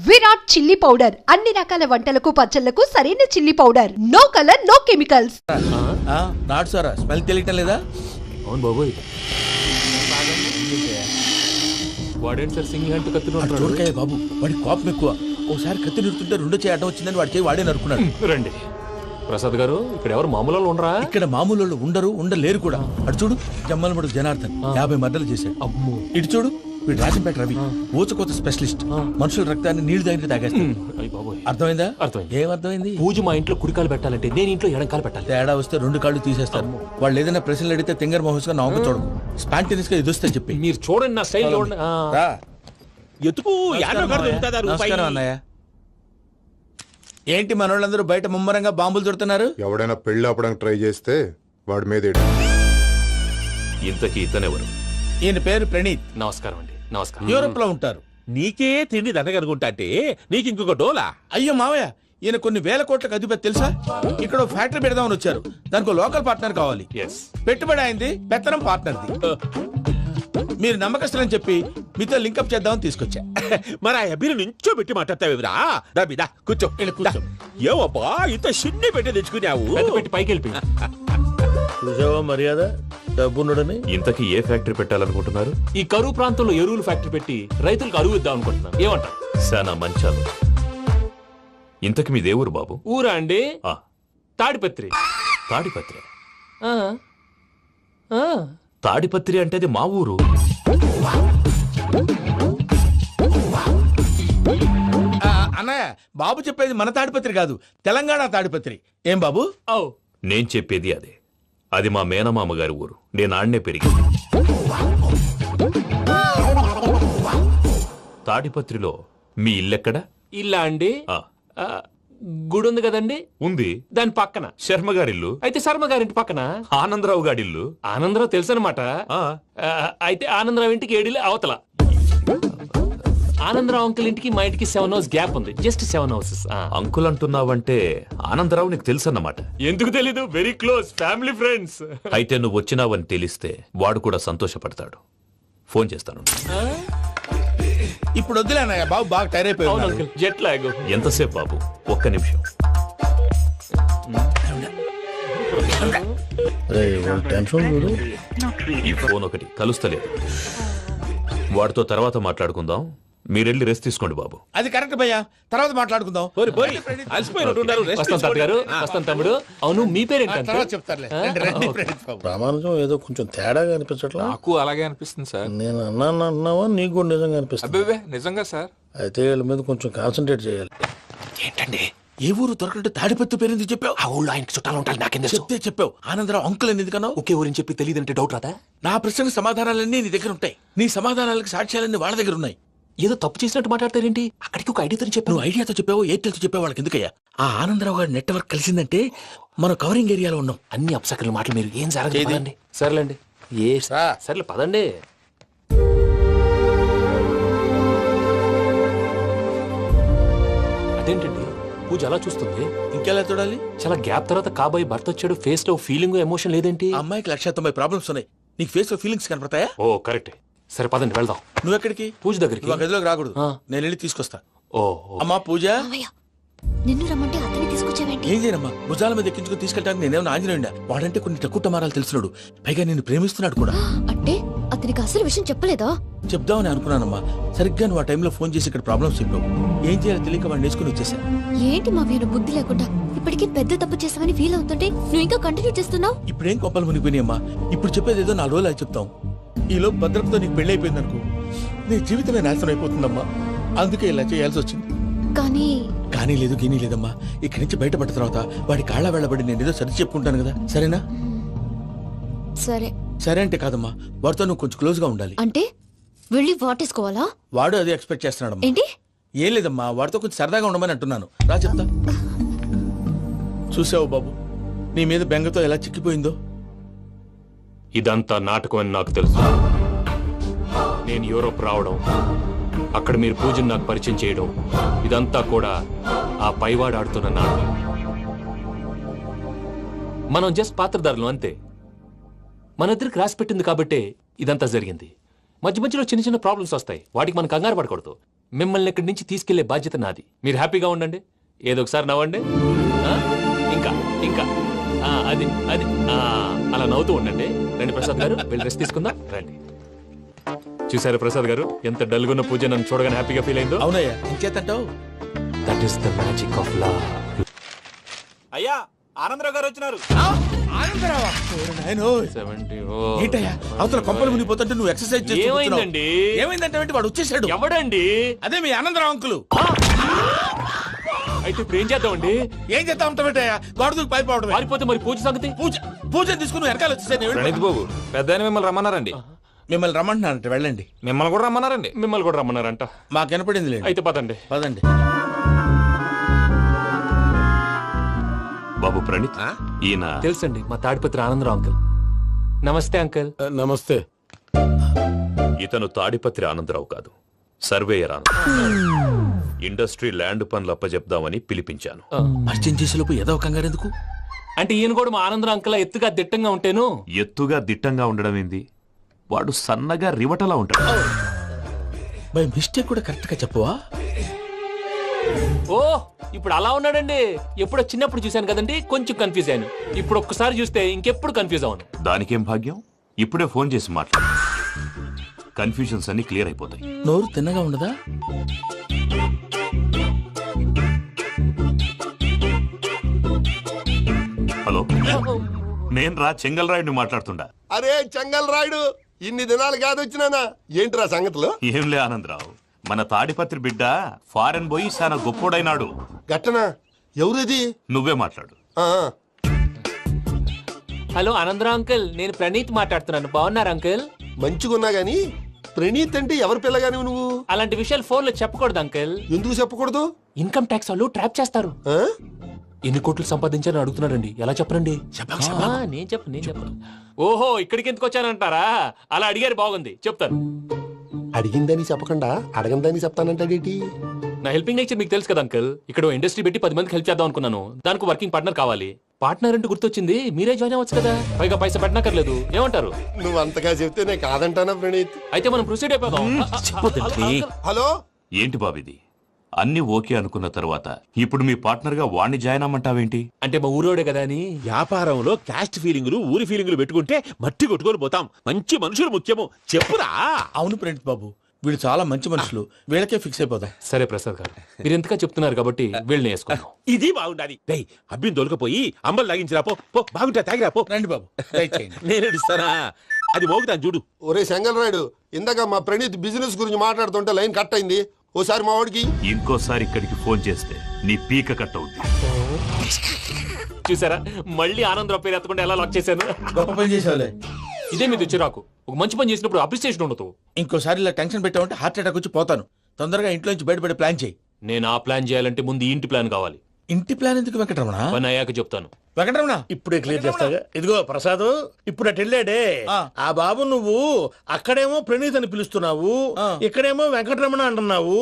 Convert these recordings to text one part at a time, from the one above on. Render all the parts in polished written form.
Virat chilli powder అన్ని రకాల వంటలకు పచ్చళ్లకు సరైన chilli powder. No colour no chemicals. Not సారా స్మెల్ తెలియటం లేదా? అవును బాబోయ్, వాడేంటి సార్ సింగిల్ హ్యాండ్ కత్తి చూడకాయ బాబు, వాడి కోపం ఎక్కువ. ఓసారి కత్తి నిరుతుంటే రెండో చేయడం వచ్చిందని వాడి చేయి వాడే నరుకున్నాడు. రండి ప్రసాద్ గారు, ఇక్కడ ఎవరు మామూలు ఉండరా? ఇక్కడ మామూలు వాళ్ళు ఉండరు, ఉండలేరు కూడా. అటు చూడు, జమ్మలమడుగు జనార్దన్ 50 మర్డర్లు చేశాడు. అమ్మో. ఇటు చూడు, వీడు రాజంపేట రవి ఊచకోత స్పెషలిస్ట్. మనుషుల రక్తాన్ని నీళ్లు దగ్గర తాగేస్తాడు. అర్థమైందా? అర్థమైంది. ఏమర్థమైంది? పూజ మా ఇంట్లో కుడికాలు పెట్టాలంటే నేను ఇంట్లో ఎడంకాలు పెట్టాలి. తేడా వస్తే 2 కాళ్ళు తీసేస్తారు. వాళ్ళు ఏదైనా ప్రశ్నలు అడిగితే తింగర్ మహోస్ గా నవ్వు చూడకు. స్పాంటినియస్ గా ఎదుస్తా చెప్పి మీరు చూడండి నా స్టైల్. ఎతుకు నమస్కారం అన్నయ్య. ఏంటి మనోళ్ళందరూ బయట ముమ్మరంగా బాంబులు దొరుకుతున్నారు? ఎవడైనా పెళ్లి ఆపడానికి ట్రై చేస్తే వాడి మీద ఇంతకీ ఇతనెవరు? ఈయన పేరు ప్రణీత్. నమస్కారం అండి. నమస్కారం. యూరోప్ లో ఉంటారు. నీకే తిండి దండగనుకుంటా అంటే నీకు ఇంకొక డోలా? అయ్యో మావయ్య, ఈయన కొన్ని వేల కోట్లకు అధిపతి తెలుసా? ఇక్కడ ఫ్యాక్టరీ పెడదామని వచ్చారు. దానికి లోకల్ పార్ట్నర్ కావాలి. పెట్టుబడి అయింది, పెత్తనం పార్ట్నర్ది. మీరు నమ్మకస్తులని చెప్పి మీతో లింకప్ చేద్దామని తీసుకొచ్చా. మరి ఆ అబ్బిని నుంచో పెట్టి మాట్లాడతావేమిరా? దాబిదా కూర్చో. కూర్చో. ఏవబ్బా ఇంత చిన్ని పెట్టి తెచ్చుకున్నావు? పెద్ద పెట్టి పైకి వెళ్ళి చూసావా మర్యాద డబ్బున్నడని. ఇంతకీ ఏ ఫ్యాక్టరీ పెట్టాలనుకుంటున్నారు? ఈ కరువు ప్రాంతంలో ఎరువులు ఫ్యాక్టరీ పెట్టి రైతులకు అరువు ఇద్దాం అనుకుంటున్నాను. ఏమంటారు? శానా మంచాలు. ఇంతకి మీ దేవురు బాబు? ఊరా అండి? ఆ, తాడిపత్రి. తాడిపత్రి. ఆ, ఆ. తాడిపత్రి అంటే అది మా ఊరు. అన్నయ్య, బాబు చెప్పేది మన తాడిపత్రి కాదు, తెలంగాణ తాడిపత్రి. ఏం బాబు? నేను చెప్పేది అదే. అది మా మేనమామ గారి ఊరు. నేను ఆడనే పెరిగింది. తాడిపత్రిలో మీ ఇల్లెక్కడ? ఇల్లా అండి? గుడి ఉంది కదండి? ఉంది. దాని పక్కన శర్మ గారిల్లు. అయితే శర్మ గారింటి పక్కన ఆనందరావు గారిల్లు. ఆనందరావు తెలుసు అనమాట. అయితే ఆనందరావు ఇంటికి 7 అవతల. ఆనందరావు అంకుల్ ఇంటికి మా ఇంటికి 7 హౌస్ గ్యాప్ ఉంది. Just 7 houses. అంకుల్ అంటున్నావంటే ఆనందరావు నీకు తెలుసు అన్నమాట. ఎందుకు తెలీదు? Very close family friends. అయితే నువ్వు వచ్చినావని తెలిస్తే వాడు కూడా సంతోషపడతాడు. ఫోన్ చేస్తాను. ఇప్పుడు వద్దులే అన్నయ్య, బాబు బాగా టైర్ అయిపోయి. Jet lag. ఎంతసేపు బాబు? ఒక్క నిమిషం. ఈ ఫోన్ ఒకటి కలుస్తలేదు. వాడితో తర్వాత మాట్లాడుకుందాం. మీరెళ్ళి రెస్ట్ తీసుకోండి బాబు. అది కరెక్ట్ భయ్యా, తర్వాత మాట్లాడుకుందాం. వస్తాం తాత గారు, వస్తాం తమ్ముడు. అవును, మీ పేరేంటి? చెప్తారులే. ప్రామాణికం ఏదో కొంచెం తేడాగా అనిపించట్లా? నాకు అలాగే అనిపిస్తుంది సార్. నేను అన్నావా నీకు కూడా నిజంగా అనిపిస్తుంది? అబ్బే నిజంగా సార్. అయితే వీళ్ళ మీద కొంచెం కాన్సన్ట్రేట్ చేయాలి. ఏంటండి ఏ ఊరు దొరకట్టు తాడిపత్రి పేరు ఎందుకు చెప్పావు? ఆ ఊళ్ళో ఆయనకి చుట్టాలు ఉంటారు. నాకేం చెప్తే చెప్పావు. ఆనందరావు అంకుల్ అని ఎందుకన్నావు? ఒకే ఊరిని చెప్పి తెలియదంటే డౌట్ రాదా? నా ప్రశ్నకు సమాధానాలన్నీ నీ దగ్గర ఉంటాయి. నీ సమాధానాలకు సాక్ష్యాలన్నీ వాళ్ళ దగ్గర ఉన్నాయి. ఏదో తప్పు చేసినట్టు మాట్లాడతారేంటి? అక్కడికి ఒక ఐడియాతో చెప్పావు. నువ్వు ఐడియాతో చెప్పావు, ఎయిర్టెల్తో చెప్పావు, వాళ్ళకి ఎందుకయ్యా? ఆ ఆనందరావు గారి నెట్వర్క్ కలిసిందంటే మనం కవరింగ్ ఏరియాలో ఉన్నాం. అన్ని అప్సకర్ల మాటలు మీరు ఏం జరగదండి. సర్లేండి. సర్లే పదండి. అదేంటండి పూజ అలా చూస్తుంది? ఇంకెలా చూడాలి? చాలా గ్యాప్ తర్వాత కాబోయే భర్త వచ్చాడు. ఫేస్ లో ఫీలింగ్ ఎమోషన్ లేదేంటి? అమ్మాయికి 190 ప్రాబ్లమ్స్ ఉన్నాయి. నీకు ఫేస్ లో ఫీలింగ్స్ కనపడతాయా? ఓ కరెక్ట్. సరే పదండి వెళ్దాం. నువ్వు ఎక్కడికి? పూజ దగ్గరికి. నువ్వు గదిలోకి రాకూడదు, నేను వెళ్ళి తీసుకొస్తా. ఓ అమ్మా పూజ, నిన్ను రమ్మంటే అతని తీసుకొచ్చావేంటి? ఏం చేయనమ్మా, భుజాల మీద ఎక్కించుకుని తీసుకెళ్ళడానికి నేనేమన్నా ఆంజనేయుడా? వాడంటే కొన్ని తక్కువ టమారాలు తెలిసినాడు, పైగా నేను ప్రేమిస్తున్నాడు కూడా. అంటే అతనికి అసలు విషయం చెప్పలేదా? చెప్దామని అనుకున్నానమ్మా. సరిగ్గా నువ్వు ఆ టైంలో ఫోన్ చేసి ఇక్కడ ప్రాబ్లమ్స్ చెప్పావు. ఏం చేయాలో తెలియక వాడిని వేసుకుని వచ్చేసా. ఏంటి మా వీరు బుద్ధి లేకుండా ఇప్పటికీ పెద్ద తప్పు చేసావని ఫీల్ అవుతుంటే నువ్వు ఇంకా కంటిన్యూ చేస్తున్నావు? ఇప్పుడేం కొప్పలు మునిగిపోయినాయమ్మా. ఇప్పుడు చెప్పేది ఏదో 4 రోజులు అది చెప్తాం. ఈలో భద్రతతో నీకు పెళ్లి అయిపోయింది అనుకో, నీ జీవితమే నాశనం అయిపోతుందమ్మా. అందుకే ఇలా చేయాల్సి వచ్చింది. కానీ లేదు గీనీ లేదమ్మా. ఇక్కడి నుంచి బయటపడ్డ తర్వాత వాడి కాళ్ళ వెళ్ళబడి నేను ఏదో సరి చెప్పుకుంటాను కదా, సరేనా? సరే. సరే అంటే కాదమ్మా, వాడితో నువ్వు కొంచెం క్లోజ్ గా ఉండాలి. అంటే వెళ్ళి వాటేసుకోవాలా? వాడు అదే ఎక్స్పెక్ట్ చేస్తున్నాడమ్మా. ఏంటి? ఏం లేదమ్మా, వాడితో కొంచెం సరదాగా ఉండమని అంటున్నాను. రా చెప్తా. చూసావు బాబు, నీ మీద బెంగతో ఎలా చిక్కిపోయిందో. ఇదంతా నాటకం అని నాకు తెలుసు. నేను యూరోప్ రావడం, అక్కడ మీరు పూజను నాకు పరిచయం చేయడం, ఇదంతా కూడా ఆ పైవాడు ఆడుతున్న నాటకం. మనం జస్ట్ పాత్రధారులు అంతే. మన ఇద్దరికి రాసి పెట్టింది కాబట్టే ఇదంతా జరిగింది. మధ్య మధ్యలో చిన్న చిన్న ప్రాబ్లమ్స్ వస్తాయి, వాటికి మనం కంగారు పడకూడదు. మిమ్మల్ని ఇక్కడి నుంచి తీసుకెళ్లే బాధ్యత నాది. మీరు హ్యాపీగా ఉండండి, ఏదో ఒకసారి నవ్వండి. ఆ? ఇంకా ఇంకా అది అది అలా నవ్వుతూ ఉండండి. రండి ప్రసాద్ గారు, వెళ్ళి రెస్ట్ తీసుకుందాం. రండి. చూసారు ప్రసాద్ గారు, ఎంత డల్గున్న పూజ నన్ను చూడగానే హ్యాపీగా ఫీల్ అయిందో. అవునయ్యా, ఇంకేతంటావు? That is the magic of love. అయ్యా ఆనందరావు గారు వచ్చినారు. ఏంటయ్యా అవతల కొంపలు మునిగిపోతుంటే నువ్వు ఎక్సర్సైజ్ చేస్తూ కూర్చున్నావు. ఏమైందండి? ఏమైందంటే వాడు వచ్చేసాడు. ఎవడండి? అదే మీ ఆనందరావు అంకులు. అయితే ఇప్పుడు ఏం చేద్దామండి? ఏం చేస్తా ఉంటావేటయ్యా, గొడవకు పైపోవడం. పారిపోతే మరి పూజ సంగతి? పూజ తీసుకుని వెనకాల వచ్చేసాను. ప్రణీత్ బాబు, పెద్ద ఆయన మిమ్మల్ని రమ్మన్నారండి. మిమ్మల్ని రమ్మంటున్నానంటే వెళ్ళండి. మిమ్మల్ని కూడా రమ్మన్నారండి. మిమ్మల్ని కూడా రమ్మన్నారంట. మాకు వినపడింది లేదు. అయితే పదండి. పదండి. బాబు ప్రణీత్, ఈయన తెలుసండి, మా తాడిపత్రి ఆనందరావు అంకుల్. నమస్తే అంకుల్. నమస్తే. ఇతను తాడిపత్రి ఆనందరావు కాదు, సర్వేయర్ ఆనందరావు. ఇండస్ట్రీ ల్యాండ్ పనులు అప్పజెప్దామని పిలిపించాను. పరిచయం చేసేలోపు ఏదో ఒక కంగారు ఎందుకు? అంటే ఈయన కూడా మా ఆనందరావు అంకుల్ ఎత్తుగా దిట్టంగా ఉంటాను. ఎత్తుగా దిట్టంగా ఉండడం ఏంది, వాడు సన్నగా రివటలా ఉంటాడు. బై మిస్టేక్ కూడా కరెక్ట్ గా చెప్పవా? ఓ ఇప్పుడు అలా ఉన్నాడండి. ఎప్పుడో చిన్నప్పుడు చూశాను కదండి, కొంచెం కన్ఫ్యూజ్ అయ్యాను. ఇప్పుడు ఒక్కసారి చూస్తే ఇంకెప్పుడు కన్ఫ్యూజ్ అవ్వను. దానికేం భాగ్యం, ఇప్పుడే ఫోన్ చేసి మాట్లాడు. కన్ఫ్యూజన్స్ అన్ని క్లియర్ అయిపోతాయి. నోరు తిన్నగా ఉండదా? హలో, నేను రా చెంగల్రాయుడిని మాట్లాడుతుండా. అరే చెంగల్ రాయుడు, ఇన్ని దినాలు కాదు వచ్చినానా? ఏంట్రా సంగతులు? ఏంలే ఆనందరావు, మన తాడిపత్రి బిడ్డ ఫారెన్ పోయి చాలా గొప్పోడైనాడు. గట్టనా? ఎవరిది? నువ్వే మాట్లాడు. ఆ, హలో ఆనందరావు అంకుల్, నేను ప్రణీత్ మాట్లాడుతున్నాను. బాగున్నారు అంకుల్? మంచిగున్నా గాని ప్రణీత్ అంటే ఎవరి పిల్లగాని నువ్వు? అలాంటి విషయాలు ఫోన్ లో చెప్పకూడదు అంకుల్. ఎందుకు చెప్పకూడదు? ఇన్కమ్ ట్యాక్స్ వాళ్ళు ట్రాప్ చేస్తారు. ఆ? ఎన్ని కోట్లు సంపాదించారని అడుగుతున్నారండి. ఎలా చెప్పరండి? నేను చెప్పను. ఓహో, ఇక్కడికి ఎందుకు వచ్చానంటారా? అలా అడిగారు, బాగుంది, చెప్తాను. అడిగిందని చెప్పకుండా అడగందని చెప్తానంటాడేటి? నా హెల్పింగ్ నేచర్ మీకు తెలుసు కదా అంకుల్. ఇక్కడ ఇండస్ట్రీ పెట్టి 10 మందికి హెల్ప్ చేద్దాం అనుకున్నాను. దానికి వర్కింగ్ పార్ట్నర్ కావాలి. పార్ట్నర్ అంటే గుర్తొచ్చింది, మీరే జాయిన్ అవ్వచ్చు కదా. పైగా పైసా పెట్టనక్కర్లేదు. ఏమంటారు? నువ్వు అంతగా చెప్తే నేను కాదంటానా ప్రణీత్? అయితే మనం ప్రొసీడ్ అయిపోదాం. హలో, ఏంటి బాబిది, అన్ని ఓకే అనుకున్న తర్వాత ఇప్పుడు మీ పార్ట్నర్ గా వాణ్ణి జాయిన్ అమ్మంటావేంటి? అంటే మా ఊరోడే కదా అని. వ్యాపారంలో క్యాస్ట్ ఫీలింగులు ఊరి ఫీలింగులు పెట్టుకుంటే మట్టి కొట్టుకొని పోతాం. మంచి మనుషులు ముఖ్యము, చెప్పురా. అవును ప్రణీత్ బాబు, వీళ్ళు చాలా మంచి మనుషులు. వీళ్ళకే ఫిక్స్ అయిపోదాం. సరే ప్రసాద్ గారు, మీరు ఎంతగా చెప్తున్నారు కాబట్టి వీళ్ళని వేసుకుందాం. ఇది బాగుండాలి. డై అబ్బిని దొలకపోయి అంబలు లాగించిరా పో. పో బాగుంటా, తాగిరా పో. రండి బాబు, దయచేయండి. నేను ఇస్తానా? అది మోగుతాను చూడు. ఒరే చెంగల్ రాయుడు, ఇందాక మా ప్రణీత్ బిజినెస్ గురించి మాట్లాడుతుంటే లైన్ కట్ అయింది. ఓసారి మా వాడికి ఇంకోసారి ఇక్కడికి ఫోన్ చేస్తే నీ పీక కట్ అవుద్ది. చూసారా, మళ్ళీ ఆనందరావు పేరు ఎత్తకుండా ఎలా లాక్ చేశాను. గొప్ప పని చేసేవాళ్ళే. ఇదే మీద చిరాకు. ఒక మంచి పని చేసినప్పుడు అప్రిసియేషన్ ఉండదు. ఇంకోసారి ఇలా టెన్షన్ పెట్టామంటే హార్ట్ అటాక్ వచ్చి పోతాను. తొందరగా ఇంట్లో నుంచి బయటపడే ప్లాన్ చేయి. నేను ఆ ప్లాన్ చేయాలంటే ముందు ఈ ఇంటి ప్లాన్ కావాలి. ఇంటి ప్లాన్ ఎందుకు వెంకటరమణ? పని అయ్యాక చెప్తాను. వెంకటరమణ, ఇప్పుడే క్లియర్ చేస్తాగా. ఇదిగో ప్రసాద్, ఇప్పుడు అటు వెళ్ళాడే ఆ బాబు, నువ్వు అక్కడేమో ప్రణీత్ అని పిలుస్తున్నావు, ఇక్కడేమో వెంకటరమణ అంటున్నావు.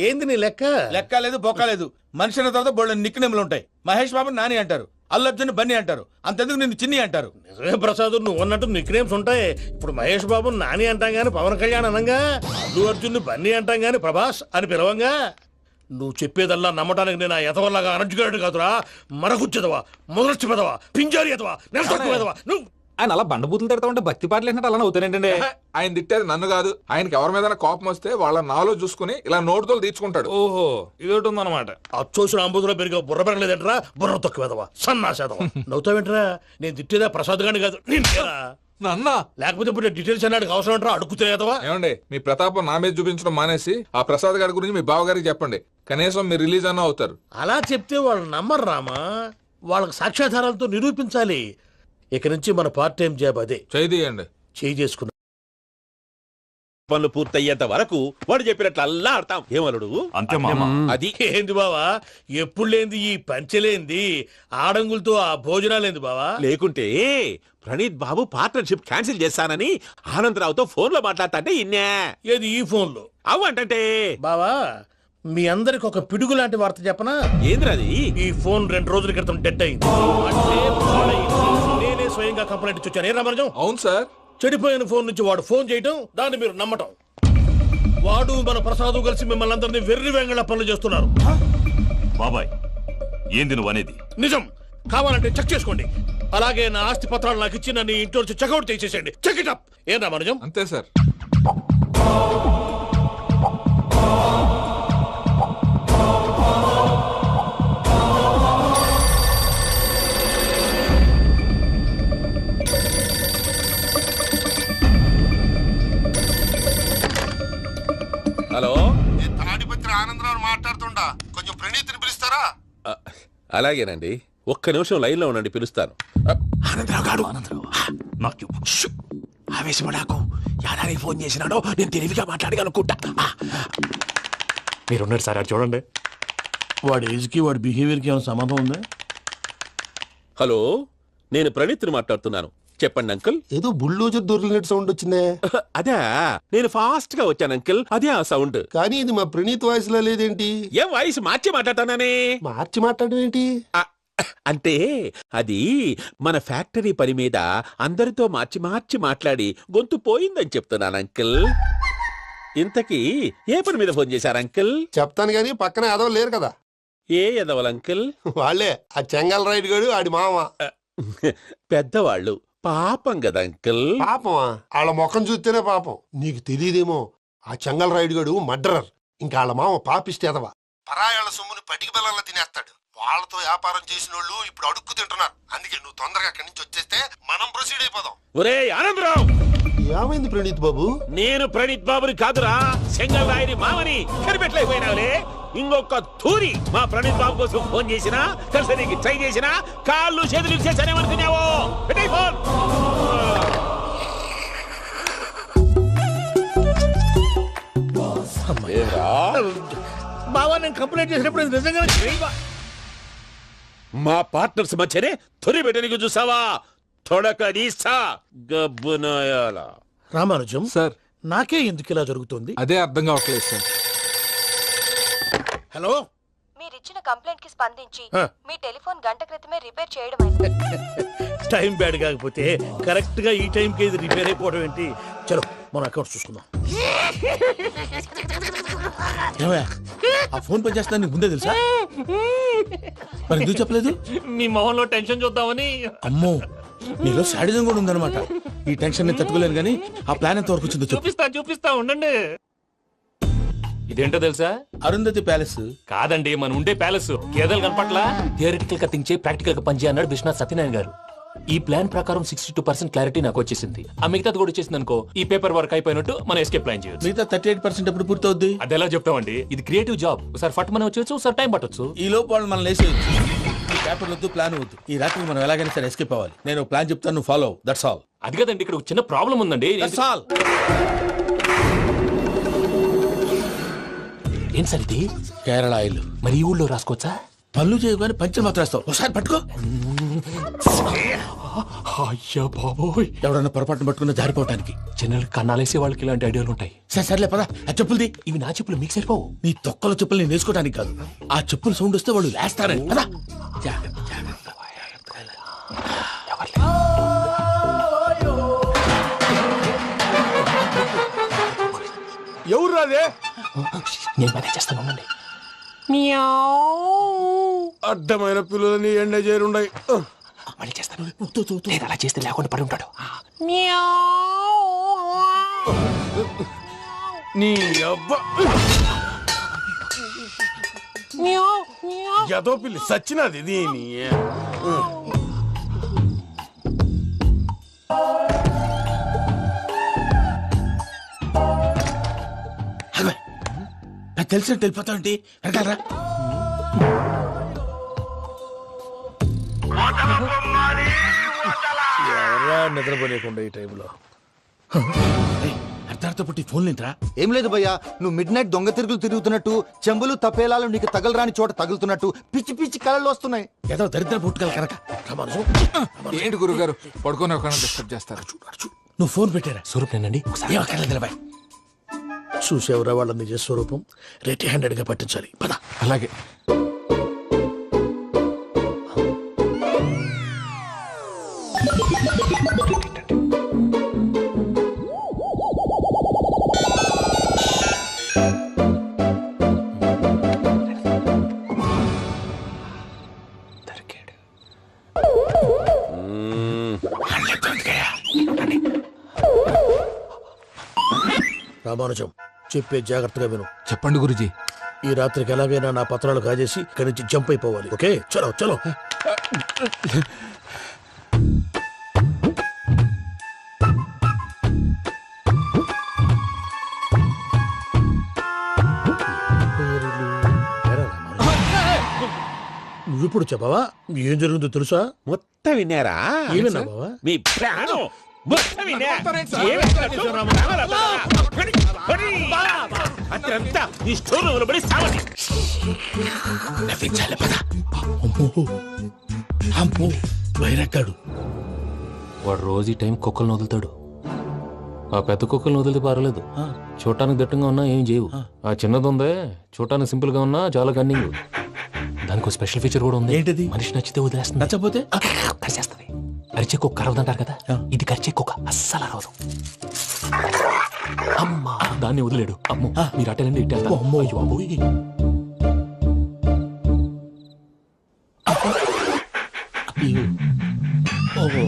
ఏంది నీ లెక్క? లెక్క లేదు, బొక్క లేదు. మనిషి అన్న తర్వాత బోళ్ళ నిక్నెములు ఉంటాయి. మహేష్ బాబు నాని అంటారు, అల్లు అర్జున్ బన్నీ అంటారు, అంతెందుకు నిన్ను చిన్ని అంటారు. నిజమే ప్రసాద్, నువ్వు అన్నట్టు నిక్నేమ్స్ ఉంటాయి. ఇప్పుడు మహేష్ బాబు నాని అంటాం గాని పవన్ కళ్యాణ్ అనంగా, అల్లు అర్జున్ బన్నీ అంటాం గాని ప్రభాస్ అని పిలవంగా. నువ్వు చెప్పేదల్లా నమ్మటానికి నేను ఎతవల్లాగా అనర్జుగాడు కాదురా. మరగుచ్చదవా, మొదలచ్చి పెదవా, పింజారి ఎదవా, నెలసొక్కు పెదవా. నువ్వు ఆయన అలా బండబూతులు తిడతా ఉంటే భక్తి పాటలు ఏంటంటే అలా అవుతానంటే. ఆయన తిట్టేది నన్ను కాదు, ఆయనకి ఎవరి మీద కోపం వస్తే వాళ్ళ నాలో చూసుకుని ఇలా నోటుతో తీర్చుకుంటాడు. ఓహో, ఇదొకటి ఉందన్నమాట. అచ్చోసిన అంబుధులో పెరిగే బుర్ర పెరగలేదంటరా, బుర్ర తొక్కువేదవా, సన్నాసేదవా. నవ్వుతావేంట్రా? నేను తిట్టేదా ప్రసాద్ గాని కాదు, నిన్నేరా. నన్నా లేకపోతే ఇప్పుడు డీటెయిల్స్ అన్నాడు అవసరం అంటారా? అడుగుతాయేదవా? ఏమండి, మీ ప్రతాపం నా మీద చూపించడం మానేసి ఆ ప్రసాద్ గారి గురించి మీ బావగారికి చెప్పండి. కనీసం మీరు రిలీజ్ అన్న అవుతారు. అలా చెప్తే వాళ్ళు నమ్మరు రామా. వాళ్ళకి సాక్ష్యాధారాలతో నిరూపించాలి. ఇక నుంచి మన పార్ట్ టైం జాబ్ అదే. చేయండి. చేయి చేసుకున్నా పనులు పూర్తయ్యేంత వరకు వాడు చెప్పినట్లు అల్లా ఆడతాం. ఏమలుడు? అంతే మామ. అది ఏంది బావా, ఎప్పుడు లేంది ఈ పంచలేంది, ఆడంగులతో ఆ భోజనాలేంది బావా? లేకుంటే ప్రణీత్ బాబు పార్ట్నర్షిప్ క్యాన్సిల్ చేస్తానని ఆనందరావుతో ఫోన్ లో మాట్లాడతాంటే ఇన్నే. ఏది ఈ ఫోన్ లో? అవ్వంటే బావా, మీ అందరికి ఒక పిడుగు లాంటి వార్త చెప్పనా? ఏంద్రది? ఈ ఫోన్ 2 రోజుల క్రితం డెడ్ అయింది. అంటే పాడైంది. నేనే స్వయంగా కంప్లైంట్ ఇచ్చి వచ్చాను. ఏ రామరాజం? అవును సార్. చెడిపోయిన ఫోన్ నుంచి వాడు ఫోన్ చేయటం, దాన్ని మీరు నమ్మటం. వాడు మన ప్రసాదు కలిసి మిమ్మల్ని అందరినీ వెర్రి వెంగళ పనులు చేస్తున్నారు. బాబాయ్ ఏంది నువ్వు అనేది? నిజం. కావాలంటే చెక్ చేసుకోండి. అలాగే నా ఆస్తి పత్రాలు నాకు ఇచ్చి నన్ను ఇంట్లో నుంచి చెక్అౌట్ చేసేసేయండి. Check it up. ఏం రామానుజం? అంతే సార్. హలో, నేను తాడిపత్రి ఆనందరావు మాట్లాడుతుండా, కొంచెం ప్రణీతిని పిలుస్తారా? అలాగేనండి, ఒక్క నిమిషం లైన్ లో ఉండండి, పిలుస్తాను. ఆవేశపడాకు. యాదానికి ఫోన్ చేసినాడో నేను తెలివిగా మాట్లాడగలనుకుంటా. మీరున్నారు సార్, అది చూడండి. వాడి ఏజ్కి వాడి బిహేవియర్కి ఏమైనా సంబంధం ఉందా? హలో, నేను ప్రణీత్ని మాట్లాడుతున్నాను. చెప్పండి అంకుల్. ఏదో బుల్డోజర్ దొరికినట్టు సౌండ్ వచ్చిందే. అదే, నేను ఫాస్ట్ గా వచ్చాను అంకుల్, అదే ఆ సౌండ్. కానీ ఇది మా ప్రణీత్ వాయిస్ లో లేదేంటి? ఏం వాయిస్ మార్చి మాట్లాడతానే? మార్చి మాట్లాడడం ఏంటి? అంటే అది మన ఫ్యాక్టరీ పని మీద అందరితో మార్చి మార్చి మాట్లాడి గొంతు పోయిందని చెప్తున్నాను అంకుల్. ఇంతకీ ఏ పని మీద ఫోన్ చేశారు అంకుల్? చెప్తాను గానీ పక్కన ఎదవ లేరు కదా. ఏ ఎదవలు అంకుల్? వాళ్ళే, ఆ చెంగల్ రైడ్ గడు ఆడి మామ. పెద్దవాళ్ళు, పాపం కదా అంకుల్. పాపమా? వాళ్ళ ముఖం చూస్తేనే పాపం. నీకు తెలియదేమో, ఆ చెంగల్ రైడ్ గడు మర్డరర్. ఇంకా వాళ్ళ మామ పాపిస్తేదవా. పరాయాళ్ళ సొమ్ముని పటికి బెల్లంలో తినేస్తాడు. వాళ్ళతో వ్యాపారం చేసిన వాళ్ళు ఇప్పుడు అడుక్కు తింటున్నారు. అందుకే నువ్వు తొందరగా అక్కడి నుంచి వచ్చేస్తే మనం ప్రొసీడ్ అయిపోదాం. ఒరే ఆనందరావు! ఏమైంది ప్రణీత్ బాబు? నేను ప్రణీత్ బాబుని కాదురా, సెంగల్ రాయని మామని. కనిపెట్టలేకపోయినావులే. ఇంకొక తూరి మా ప్రణీత్ బాబు కోసం ఫోన్ చేసినా, కలిసి ట్రై చేసినా కాళ్ళు చేతులు చేశానేమనుకున్నావో. పెట్టేయ్ ఫోన్. బావా, నేను కంప్లైంట్ చేసినప్పుడు ఇది నిజంగానే చేయవా? మా పార్ట్నర్స్ మధ్యనే తొలి పెట్టడానికి చూసావా? తొడక నీస్తా గబ్బునాయాల. రామానుజం సార్, నాకే ఎందుకు ఇలా జరుగుతుంది? అదే అర్థం కావట్లేదు సార్. హలో, మీరిచ్చిన కంప్లైంట్ కి స్పందించి ఆ. మీ టెలిఫోన్ గంట క్రితమే రిపేర్ చేయడమైంది. టైం బ్యాడ్ కాకపోతే కరెక్ట్ గా ఈ టైంకి ఇది రిపేర్ అయిపోవడం ఏంటి? చలో మన అకౌంట్ చూసుకుందాం. ఏమయ్యా, ఆ ఫోన్ పని చేస్తున్నా నీకు ముందే తెలుసా? మరి ఎందుకు చెప్పలేదు? మీ మొహంలో టెన్షన్ చూద్దామని. అమ్మో, నీలో శాడిజం కూడా ఉందన్నమాట. ఈ టెన్షన్ నేను తట్టుకోలేను కానీ ఆ ప్లాన్ ఎంత వరకు వచ్చిందో చెప్పు. చూపిస్తా ఉండండి. ఇదేంటో తెలుసా? అరుంధతి ప్యాలెస్ కాదండి, మన ఉండే ప్యాలెస్. గేదెలు కనపట్లా? థియరిటికల్ గా థింక్ చేయి, ప్రాక్టికల్ గా పనిచేయ అన్నాడు విశ్వనాథ్ సత్యనారాయణ గారు. ఈ ప్లాన్ ప్రకారం 62% క్లారిటీ నాకు వచ్చేసింది. ఆ మిగతాది కూడా వచ్చేసింది అనుకో, ఈ పేపర్ వర్క్ అయిపోయినట్టు మనం ఎస్కేప్ ప్లాన్ చేయొచ్చు. మిగతా 38% ఎప్పుడు పూర్తవుద్ది? అది ఎలా చెప్తామండి? ఇది క్రియేటివ్ జాబ్. ఒకసారి ఫట్ మనం వచ్చేచ్చు, ఒకసారి టైం పట్టొచ్చు. ఈ లోపు వాళ్ళు మనం లేసేయచ్చు. ఈ పేపర్ వద్దు, ప్లాన్ వద్దు. ఈ రాత్రికి మనం ఎలాగైనా సరే ఎస్కేప్ అవ్వాలి. నేను ప్లాన్ చెప్తాను, నువ్వు ఫాలో. That's all. అది కదండి, ఇక్కడ ఒక చిన్న ప్రాబ్లం ఉందండి. That's all. ఏం సార్ ఇది? కేరళ ఆయిల్. మరి ఈ ఊళ్ళో రాసుకోవచ్చా? పళ్ళు చేయవు కానీ పంచలు మాత్రం వేస్తావు. ఒకసారి పట్టుకో. అయ్యా బాబోయ్, ఎవడన్నా పొరపాటున పట్టుకున్న జారిపోవటానికి. జనరల్ కన్నాలేసే వాళ్ళకి ఇలాంటి ఐడియాలు ఉంటాయి. సర్లే పదా, ఆ చెప్పులది. ఇవి నా చెప్పులు, మీకు సరిపోవు. నీ తొక్కల చెప్పులు నేను వేసుకోవడానికి కాదు, ఆ చెప్పులు సౌండ్ వస్తే వాళ్ళు లేస్తారని. పదా. ఎవరు రాదే? నేను మేనేజ్ చేస్తాను, ఉండండి. అడ్డమైన పిల్లలని ఎండ చేరుండయి. మళ్ళీ చేస్తాను. నేను అలా చేస్తే లేకుండా పడి ఉంటాడు. నీ అబ్బా ఎదో పిల్లి సచ్చినది దీని. నాకు తెలిసినట్టు వెళ్ళిపోతావంటి. వెనకాలరా. ఎవరా నిద్రపోలేకుండా ఈ టైంలో? అర్ధార్థ పుట్టి ఫోన్ లేంట్రా. ఏం లేదు భయ్యా, నువ్వు మిడ్ నైట్ దొంగ తిరుగులు తిరుగుతున్నట్టు, చెంబులు తపేలాలు నీకు తగలరాని చోట తగులుతున్నట్టు పిచ్చి పిచ్చి కళలు వస్తున్నాయి. ఏదో దరిద్ర పుట్టుకల కనుక. ఏంటి గురుగారు, పడుకొని ఒక డిస్టర్బ్ చేస్తారు? నువ్వు ఫోన్ పెట్టారా? స్వరూప్ నేనండి. ఏమక్కర్లేదు. చూసేవరా వాళ్ళ నిజ స్వరూపం. రెట్టి హ్యాండెడ్ గా పట్టించాలి. పద. అలాగే. రామానుజం చెప్పే జాగ్రత్తగా విను. చెప్పండి గురుజీ. ఈ రాత్రికి ఎలాగైనా నా పత్రాలు కాజేసి ఇక్కడి నుంచి జంప్ అయిపోవాలి. ఓకే, చలో చలో. నువ్విప్పుడు చెప్పవా ఏం జరుగుతుందో తెలుసా? మొత్తం విన్నారా? ఏమన్నా బావా? మీ ప్రాణం మొత్తం విన్నా? అత్యంతా ఈ స్టోర్ రూమ్ లో పడి సావండి. నవ్వించాలి పద. అమ్మో బయరెక్కాడు. వాడు రోజు ఈ టైం కుక్కలను వదులుతాడు. ఆ పెద్ద కుక్కలను వదిలితే పర్వాలేదు, చూడటానికి దట్టంగా ఉన్నా ఏం చేయవు. ఆ చిన్నది ఉందే చూడటానికి సింపుల్ గా ఉన్నా చాలా కన్నింగ్. దానికి స్పెషల్ ఫీచర్ కూడా ఉంది. ఏంటిది? మనిషి నచ్చితే వదిలేస్తుంది, నచ్చపోతే కరిచేస్తుంది. కరిచే కుక్క అరవదు అంటారు కదా, ఇది కరిచే కుక్క అస్సలు అరవదు. అమ్మా దాన్ని వదిలేడు. అమ్మో మీరు అటెండి ఇట్టే. అమ్మో అయ్యో అమ్మోయ్. ఓహో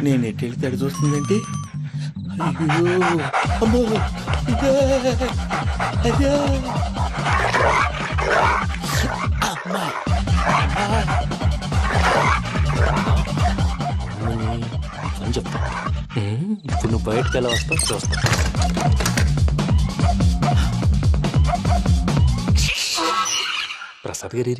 నేను ఎటు వెళ్తే అటు చూస్తుందంటే అయ్యో అమ్మో ఇదే, అదే. అమ్మా అని చెప్తా. ఇప్పుడు నువ్వు బయటకు ఎలా వస్తావు చూస్తా. ప్రసాద్ గారి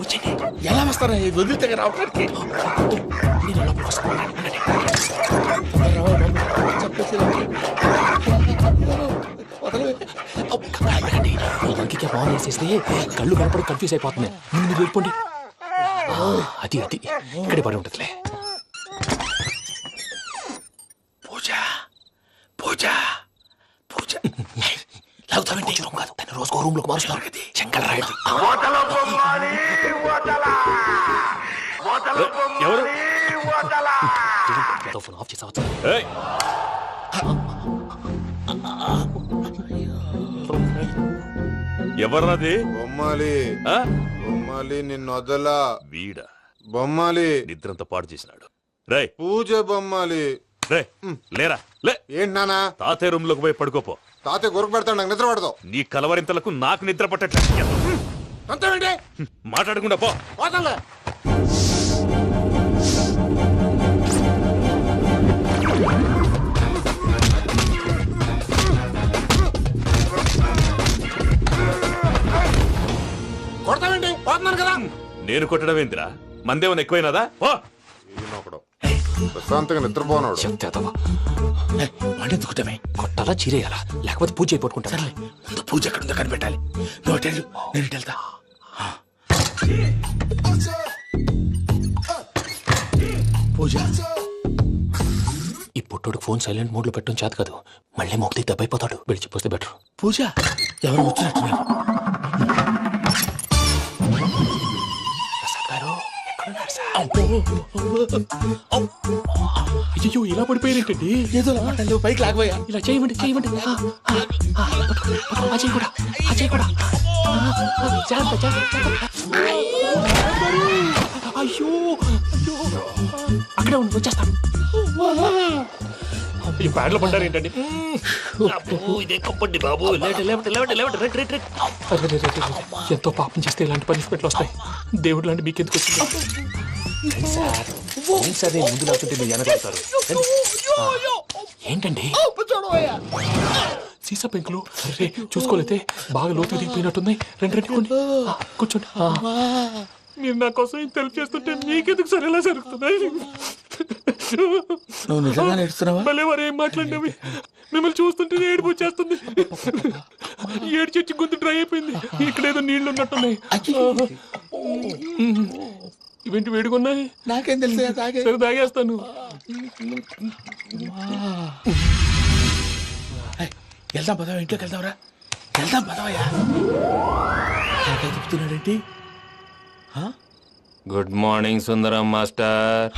వచ్చేయండి. ఎలా వస్తారా వదిలితే రావడానికి? ఇంకే బాగా వేసేస్తే కళ్ళు కనపడి కన్ఫ్యూజ్ అయిపోతున్నాయి. మీరు వెళ్ళిపోండి. అది అది ఇక్కడే పడి ఉంటుందిలే. పూజ పూజ పూజ లాగుతామంటే రూమ్ కాదు, తను రోజుకో రూమ్ లోకి మారుస్తున్నారు కదా. చెంగల్ రాయుడు ఎవరు ఫోన్ ఆఫ్ చేసావచ్చు. ఎవర్రాది? బొమ్మాలి బొమ్మాలి నిన్ను వదలా. వీడ బొమ్మాలి నిద్రంతా పాడు చేసినాడు. రే పూజ బొమ్మాలి. రే లేరా లే. ఏంటి నానా? తాతయ్య రూమ్ లోకి పోయి పడుకోపో. తాతయ్య గురకు పెడతాడు, నాకు నిద్ర పడతావు. నీ కలవరింతలకు నాకు నిద్ర పట్టట్లేదు. అంతేంటి మాట్లాడకుండా పో. పోతాలే. కొడతావేంటి? పోతున్నాను కదా. నేను కొట్టడం ఏంటిరా? మందేమన్నా ఎక్కువైనదా? పో. ప్రశాంతంగా నిద్రపోనాడు. వాడెందుకుంటామే? కొట్టాలా చీరేయాలా లేకపోతే పూజ అయిపోట్టుకుంటా. ముందు పూజ ఎక్కడుందో కనిపెట్టాలి. నువ్వు అటెండు, నేను ఇటు వెళ్తా. పూజ ఈ పుట్టోడు ఫోన్ సైలెంట్ మోడ్ లో పెట్టడం చేత కాదు. మళ్ళీ మొక్కి దెబ్బైపోతాడు. విడిచిపోతే బెటర్. పూజ ఎవరు వచ్చినట్టున్నారు? ప్రసాద్ గారు ఎక్కడున్నారు సార్? అయ్యో ఇలా పడిపోయారేంటండి? ఏదో మాటలు పైకి లాగబోయా. ఇలా చేయమండి చేయమండి. అజయ్ కూడా అజయ్ కూడా జాగ్రత్త జాగ్రత్త. అయ్యో అయ్యో అక్కడే ఉండి వచ్చేస్తాను. ఈ బ్యాడ్లో పడ్డారు ఏంటండి? ఇదే కప్పండి బాబు. ఎంతో పాపం చేస్తే ఇలాంటి పనిష్మెంట్లు వస్తాయి. దేవుడు లాంటి మీకెందుకు వచ్చింది సార్? సార్ నేను ముందు లేకుంటే మీరు వెనకాడతారు. ఏంటండి సీసా పెంకులు? అరే చూసుకోలేతే బాగా లోతు దిగిపోయినట్టున్నాయి. రండి రండి కూర్చోండి. మీరు నా కోసం ఇంత హెల్ప్ చేస్తుంటే మీకెందుకు సరే ఎలా జరుగుతున్నాయి? నువ్వు నిజంగా నేర్చుతున్నావా? మళ్ళీ వారు ఏం మాట్లాడినవి మిమ్మల్ని చూస్తుంటే ఏడుపు వచ్చేస్తుంది. ఏడు చచ్చి గొంతు డ్రై అయిపోయింది. ఇక్కడ ఏదో నీళ్లు ఉన్నట్టున్నాయి. ఇవేంటి వేడుకున్నాయి? నాకేం తెలుసు, సరే తాగేస్తాను. వెళ్దాం పదవా, ఇంట్లోకి వెళ్దాంరా. వెళ్దాం పదవయ్యా. చెప్తున్నాడేంటి? గుడ్ మార్నింగ్ సుందరం మాస్టర్.